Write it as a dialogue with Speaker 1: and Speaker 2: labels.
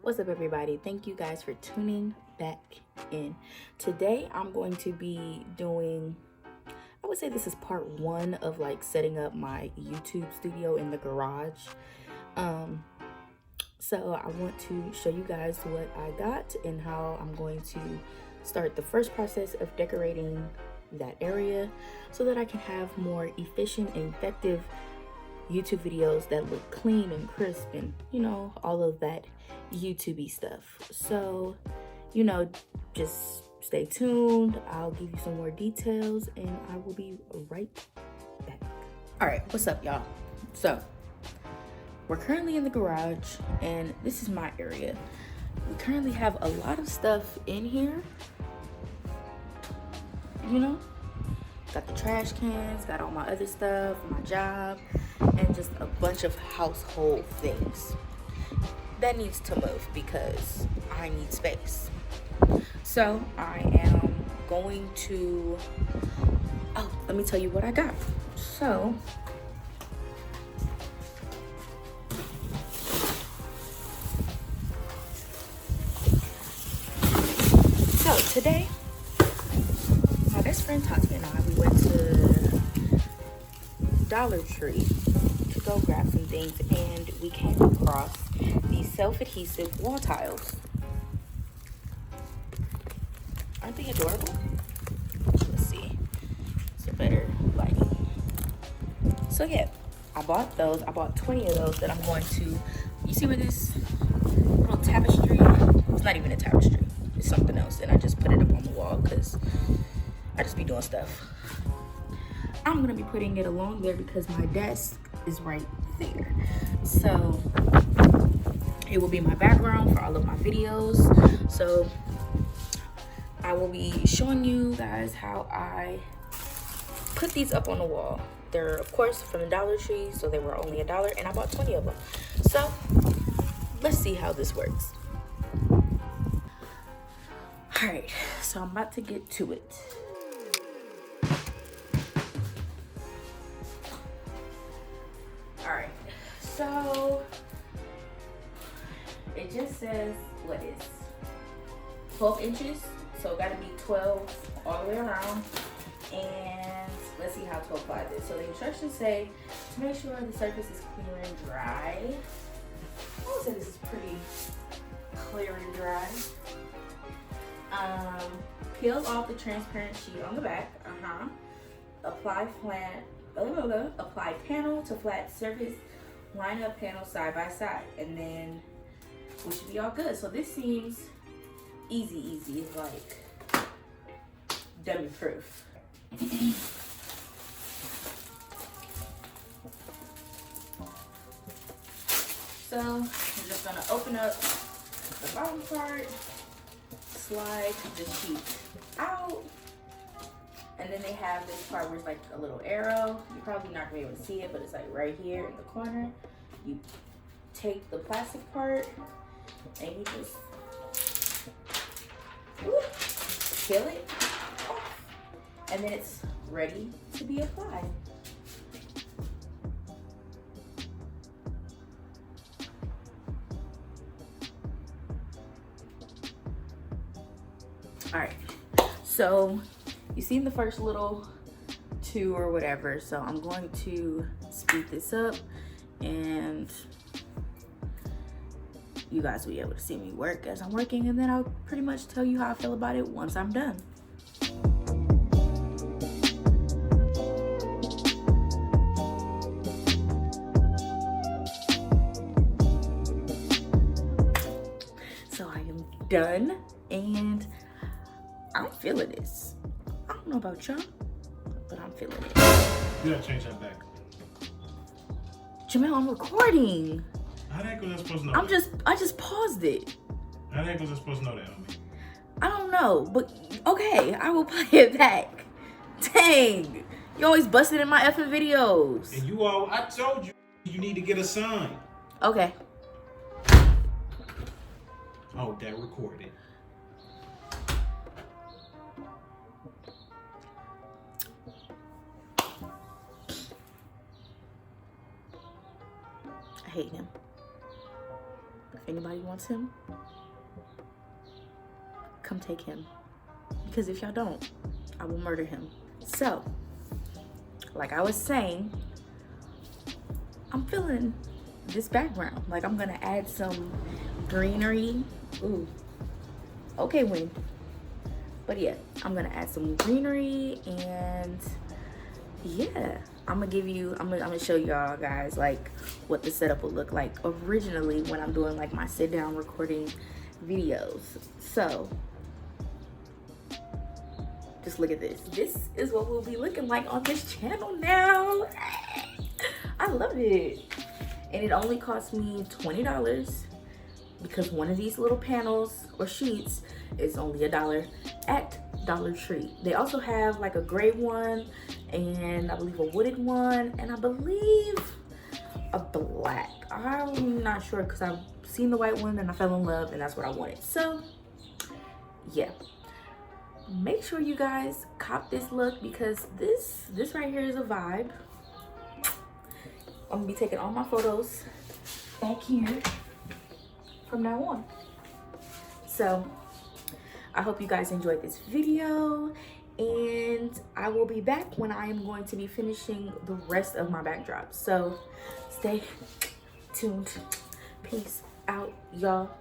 Speaker 1: What's up, everybody? Thank you guys for tuning back in. Today I'm going to be doing, I would say this is part one of like setting up my YouTube studio in the garage. So I want to show you guys what I got and how I'm going to start the first process of decorating that area so that I can have more efficient and effective YouTube videos that look clean and crisp and, you know, all of that YouTube-y stuff. So, you know, just stay tuned. I'll give you some more details and I will be right back. All right, what's up, y'all? So, we're currently in the garage and this is my area. We currently have a lot of stuff in here, you know? Got the trash cans, got all my other stuff, my job, and just a bunch of household things that needs to move because I need space. So I am going to, let me tell you what I got. So today, my best friend Tati and I, we went to Dollar Tree to go grab some things, and we came across these self-adhesive wall tiles. Aren't they adorable? Let's see. It's a better lighting. So yeah, I bought those. I bought 20 of those that I'm going to, you see where this little tapestry, it's not even a tapestry, it's something else, and I just put it up on the wall because I just be doing stuff. I'm gonna be putting it along there because my desk is right there. So it will be my background for all of my videos. So I will be showing you guys how I put these up on the wall. They're of course from the Dollar Tree, so they were only $1 and I bought 20 of them. So let's see how this works. All right, so I'm about to get to it. All right, so it just says what is 12 inches, so it gotta be 12 all the way around. And let's see how to apply this. So the instructions say to make sure the surface is clear and dry. I would say this is pretty clear and dry. Peel off the transparent sheet on the back. Apply panel to flat surface. Line up panels side by side, and then we should be all good. So this seems easy. It's like dummy proof. So I'm just gonna open up the bottom part, slide the sheet out, and then they have this part where it's like a little arrow. You're probably not gonna be able to see it, but it's like right here in the corner. You take the plastic part and you just peel it off, and then it's ready to be applied. All right, so you seen the first little two or whatever, so I'm going to speed this up and you guys will be able to see me work as I'm working, and then I'll pretty much tell you how I feel about it once I'm done. So I am done and I'm feeling this. I don't know about y'all, but I'm feeling it.
Speaker 2: You gotta change that back.
Speaker 1: Jamel, I'm recording.
Speaker 2: How the heck was I supposed to know
Speaker 1: I just paused it.
Speaker 2: How the heck was I supposed to know that, homie?
Speaker 1: I don't know, but okay, I will play it back. Dang, you always busted in my effing videos.
Speaker 2: And I told you, you need to get a sign.
Speaker 1: Okay.
Speaker 2: Oh, that recorded.
Speaker 1: I hate him. If anybody wants him, come take him. Because if y'all don't, I will murder him. So, like I was saying, I'm feeling this background. Like I'm gonna add some greenery. Ooh, okay, wind. But yeah, I'm gonna add some greenery, and yeah, I'm gonna show y'all guys like what the setup will look like originally when I'm doing like my sit down recording videos. So just look at this. This is what we'll be looking like on this channel now. I love it. And it only cost me $20 because one of these little panels or sheets is only $1 at Dollar Tree. They also have like a gray one, and I believe a wooded one, and I believe a black. I'm not sure because I've seen the white one and I fell in love, and that's what I wanted. So yeah, make sure you guys cop this look because this right here is a vibe. I'm gonna be taking all my photos back here from now on. So I hope you guys enjoyed this video, and I will be back when I am going to be finishing the rest of my backdrop. So stay tuned. Peace out, y'all.